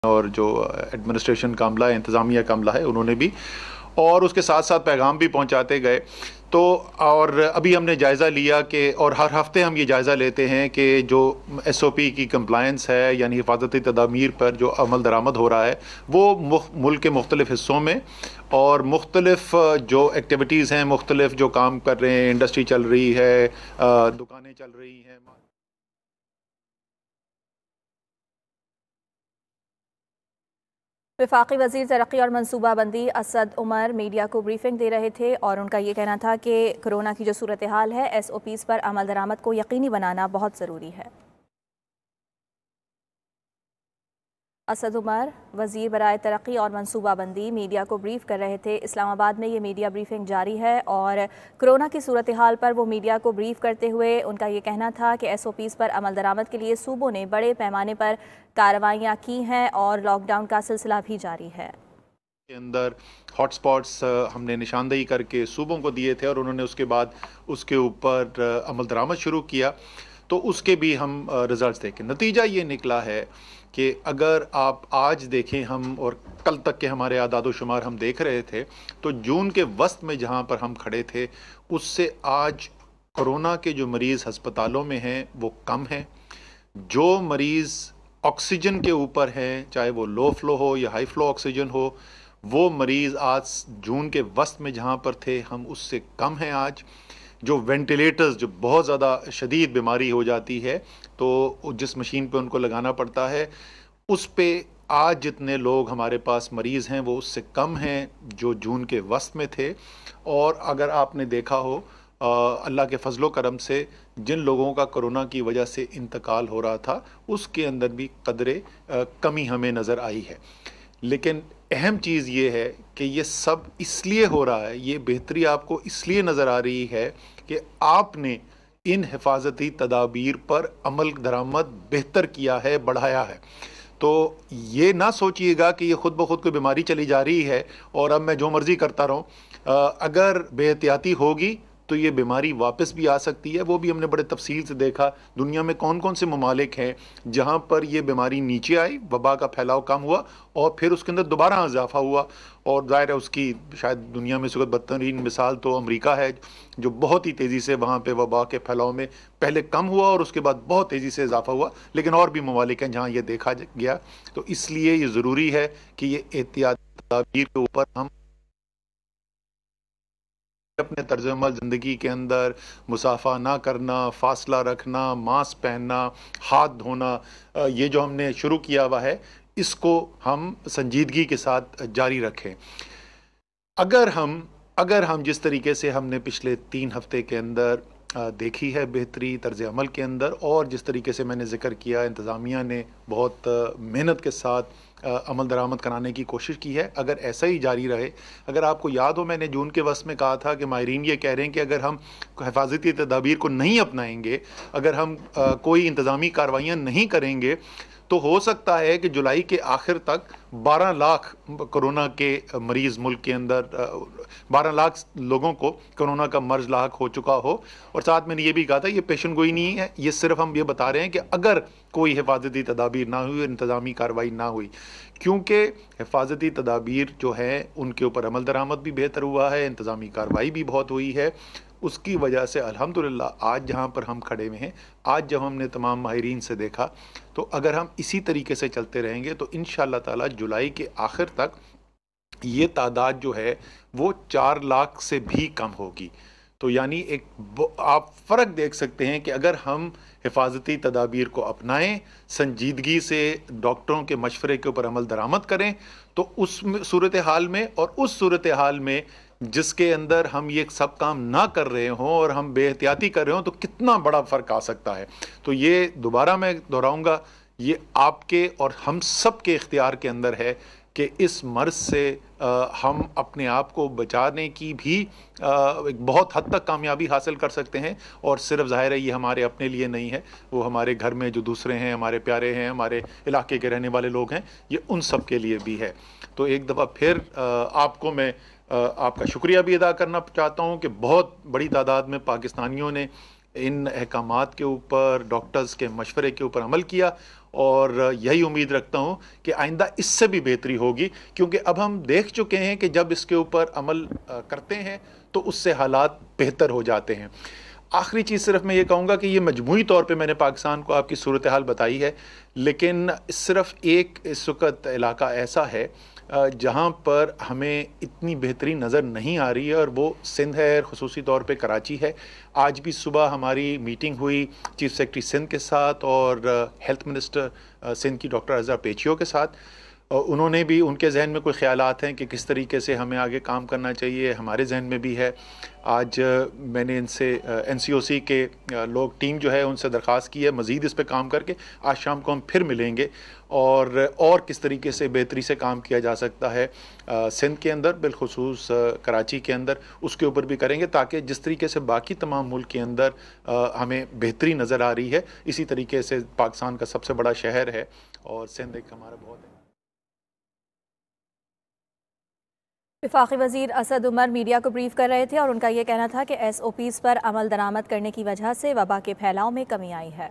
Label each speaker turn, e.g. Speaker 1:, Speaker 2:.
Speaker 1: और जो एडमिनिस्ट्रेशन का अमला है, इंतज़ामिया का अमला है, उन्होंने भी, और उसके साथ साथ पैगाम भी पहुंचाते गए। तो और अभी हमने जायज़ा लिया कि, और हर हफ्ते हम ये जायज़ा लेते हैं कि जो SOP की कंप्लायंस है, यानी हिफाजती तदामीर पर जो अमल दरामद हो रहा है, वो मुल्क के मुख्तलिफ़ हिस्सों में और मुख्तलिफ़ जो एक्टिविटीज़ हैं, मुख्तलिफ़ जो काम कर रहे हैं, इंडस्ट्री चल रही है, दुकानें चल रही हैं।
Speaker 2: वफाकी वज़ीर तरक्की और मनसूबाबंदी असद उमर मीडिया को ब्रीफिंग दे रहे थे और उनका ये कहना था कि कोरोना की जो सूरत हाल है, SOPs पर अमल दरामद को यकीनी बनाना बहुत ज़रूरी है। असद उमर वज़ीर बराए तरक्की और मनसूबाबंदी मीडिया को ब्रीफ कर रहे थे। इस्लामाबाद में ये मीडिया ब्रीफिंग जारी है और कोरोना की सूरत हाल पर वो मीडिया को ब्रीफ करते हुए उनका ये कहना था कि SOPs पर अमल दरामद के लिए सूबों ने बड़े पैमाने पर कार्रवाइयाँ की हैं और लॉकडाउन का सिलसिला भी जारी है।
Speaker 1: के अंदर हॉटस्पॉट्स हमने निशानदेही करके सूबों को दिए थे और उन्होंने उसके बाद उसके ऊपर अमल दरामद शुरू किया, तो उसके भी हम रिज़ल्ट्स देखें। नतीजा ये निकला है कि अगर आप आज देखें हम, और कल तक के हमारे आदाद शुमार हम देख रहे थे, तो जून के वस्त में जहाँ पर हम खड़े थे उससे आज कोरोना के जो मरीज़ हस्पतालों में हैं वो कम हैं। जो मरीज़ ऑक्सीजन के ऊपर हैं, चाहे वो लो फ्लो हो या हाई फ्लो ऑक्सीजन हो, वो मरीज़ आज जून के वस्त में जहाँ पर थे हम उससे कम हैं आज। जो वेंटिलेटर्स, जो बहुत ज़्यादा शदीद बीमारी हो जाती है तो जिस मशीन पे उनको लगाना पड़ता है, उस पे आज जितने लोग हमारे पास मरीज़ हैं वो उससे कम हैं जो जून के वस्त में थे। और अगर आपने देखा हो, अल्लाह के फजलो करम से जिन लोगों का कोरोना की वजह से इंतकाल हो रहा था उसके अंदर भी कदरे कमी हमें नज़र आई है। लेकिन अहम चीज़ ये है कि ये सब इसलिए हो रहा है, ये बेहतरी आपको इसलिए नज़र आ रही है कि आपने इन हिफाजती तदाबीर पर अमल दरामद बेहतर किया है, बढ़ाया है। तो ये ना सोचिएगा कि ये खुद ब खुद कोई बीमारी चली जा रही है और अब मैं जो मर्ज़ी करता रहूँ। अगर बेहतियाती होगी तो ये बीमारी वापस भी आ सकती है। वो भी हमने बड़े तफसील से देखा दुनिया में कौन कौन से ममालिक हैं जहाँ पर ये बीमारी नीचे आई, वबा का फैलाव कम हुआ और फिर उसके अंदर दोबारा इजाफा हुआ। और ज़ाहिर है उसकी शायद दुनिया में सबसे बदतरीन मिसाल तो अमेरिका है, जो बहुत ही तेज़ी से वहाँ पे वबा के फैलाव में पहले कम हुआ और उसके बाद बहुत तेज़ी से इजाफा हुआ। लेकिन और भी ममालिक हैं जहाँ ये देखा गया। तो इसलिए ये ज़रूरी है कि ये एहतियाती तदाबीर के ऊपर हम अपने तर्ज अमल ज़िंदगी के अंदर मुसाफा ना करना, फासला रखना, मास्क पहनना, हाथ धोना, ये जो हमने शुरू किया हुआ है इसको हम संजीदगी के साथ जारी रखें। अगर हम जिस तरीके से हमने पिछले 3 हफ्ते के अंदर देखी है बेहतरी तर्ज अमल के अंदर, और जिस तरीके से मैंने ज़िक्र किया इंतज़ामिया ने बहुत मेहनत के साथ अमल दरामद कराने की कोशिश की है, अगर ऐसा ही जारी रहे। अगर आपको याद हो मैंने जून के वस्त में कहा था कि माहिरीन ये कह रहे हैं कि अगर हम हिफाजती तदाबीर को नहीं अपनाएंगे, अगर हम कोई इंतज़ामी कार्रवाइयाँ नहीं करेंगे, तो हो सकता है कि जुलाई के आखिर तक 12 लाख कोरोना के मरीज़ मुल्क के अंदर, 12 लाख लोगों को कोरोना का मर्ज लाक हो चुका हो। और साथ मैंने ये भी कहा था ये पेशन गोई नहीं है, ये सिर्फ हम ये बता रहे हैं कि अगर कोई हिफाजती तदाबीर ना हुई, इंतज़ामी कार्रवाई ना हुई, क्योंकि हिफाजती तदाबीर जो है उनके ऊपर अमल दरामद भी बेहतर हुआ है, इंतज़ामी कार्रवाई भी बहुत हुई है। उसकी वजह से अल्हम्दुलिल्लाह आज जहाँ पर हम खड़े हुए हैं, आज जब हमने तमाम माहिरीन से देखा, तो अगर हम इसी तरीके से चलते रहेंगे तो इंशाअल्लाह ताला जुलाई के आखिर तक ये तादाद जो है वो 4 लाख से भी कम होगी। तो यानी आप फ़र्क देख सकते हैं कि अगर हम हिफाजती तदाबीर को अपनाएं, संजीदगी से डॉक्टरों के मशवरे के ऊपर अमल दरामद करें, तो उस सूरत हाल में और उस सूरत हाल में जिसके अंदर हम ये सब काम ना कर रहे हों और हम बेहतियाती कर रहे हों, तो कितना बड़ा फ़र्क आ सकता है। तो ये दोबारा मैं दोहराऊँगा, ये आपके और हम सब के इख्तियार के अंदर है कि इस मर्ज़ से हम अपने आप को बचाने की भी एक बहुत हद तक कामयाबी हासिल कर सकते हैं। और सिर्फ ज़ाहिर है ये हमारे अपने लिए नहीं है, वो हमारे घर में जो दूसरे हैं, हमारे प्यारे हैं, हमारे इलाके के रहने वाले लोग हैं, ये उन सब के लिए भी है। तो एक दफ़ा फिर आपको मैं आपका शुक्रिया भी अदा करना चाहता हूँ कि बहुत बड़ी तादाद में पाकिस्तानियों ने इन अहकामात के ऊपर, डॉक्टर्स के मशवरे के ऊपर अमल किया और यही उम्मीद रखता हूँ कि आइंदा इससे भी बेहतरी होगी, क्योंकि अब हम देख चुके हैं कि जब इसके ऊपर अमल करते हैं तो उससे हालात बेहतर हो जाते हैं। आखिरी चीज़ सिर्फ मैं ये कहूँगा कि ये मजमूई तौर पे मैंने पाकिस्तान को आपकी सूरत हाल बताई है, लेकिन सिर्फ एक इस वक्त इलाका ऐसा है जहाँ पर हमें इतनी बेहतरी नज़र नहीं आ रही है, और वो सिंध है, ख़ुसूसी तौर पे कराची है। आज भी सुबह हमारी मीटिंग हुई चीफ़ सेक्रेटरी सिंध के साथ और हेल्थ मिनिस्टर सिंध की डॉक्टर अज़हर पेचियो के साथ। उन्होंने भी, उनके जहन में कोई ख़यालात हैं कि किस तरीके से हमें आगे काम करना चाहिए, हमारे जहन में भी है। आज मैंने इनसे NCOC के लोग, टीम जो है, उनसे दरख्वास्त की है मज़ीद इस पे काम करके आज शाम को हम फिर मिलेंगे और किस तरीके से बेहतरी से काम किया जा सकता है सिंध के अंदर, बिलखुसूस कराची के अंदर, उसके ऊपर भी करेंगे, ताकि जिस तरीके से बाकी तमाम मुल्क के अंदर हमें बेहतरी नज़र आ रही है, इसी तरीके से पाकिस्तान का सबसे बड़ा शहर है और सिंध एक हमारा बहुत है।
Speaker 2: वफाकी वज़ीर असद उमर मीडिया को ब्रीफ कर रहे थे और उनका ये कहना था कि SOPs पर अमल दरामद करने की वजह से वबा के फैलाव में कमी आई है।